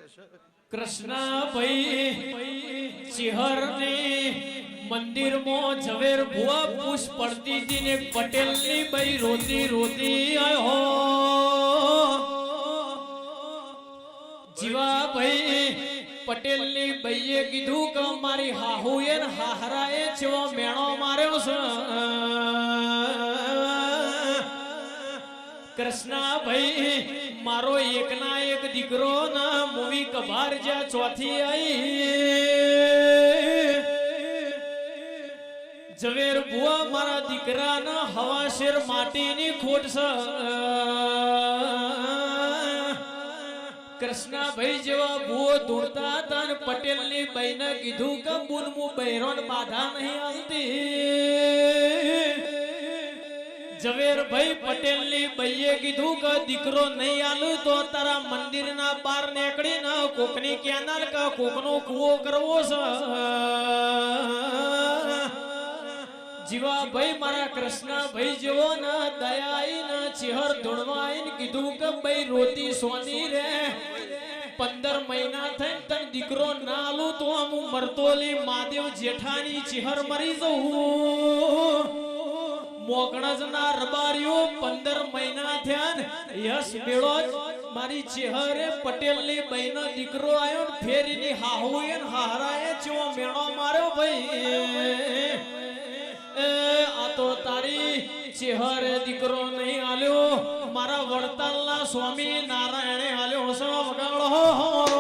कृष्णा भाई चिहर ने मंदिर में झवेर बुआ पुष पड़ती थी ने पटेल नी भाई रोती रोती आयो जीवा भाई पटेल नी भाईए कीधु के मारी हाहुए न हाहराए चेवो मेणो मार्यो छे कृष्णा भाई मारो एक ना एक दीकरो ना मूवी कभार जा चौथी आई जवेर बुआ मारा दीकरा ना हवा शेर माटी नी खोट स कृष्णा भाई जेवा बुओ ढूंढता था न पटेल नी भाई ने कीधु के बुनमु बहरोन बाधा नहीं आती जवेर भाई पटेल नी भाईए कीधु के दीकरो नहीं आलू तो तारा मंदिर ना बार नेकड़ी ना कोकनी केनाल का कोकनो कुओ करवो छे जीवा भाई मारा कृष्णा भाई जेवो ना दयाई ना चिहर धुणवाई ने कीधु के भाई रोती सोनी रे 15 महीना थे तन दीकरो ना आलू तो हम मरतोली महादेव जेठानी चिहर मरी जाऊ मोगणज ना रबारियो 15 महीना थयान यस मेळो मारी चेहरे पटेल नी बहिनो दीकरो आयो फेरी नी हाहुए न हाहराए चो मेणो मार्यो भाई आ तो तारी चेहरे दीकरो नहीं आल्यो मारा वड़तालना स्वामी नारायणे आल्यो सो वगाड़ो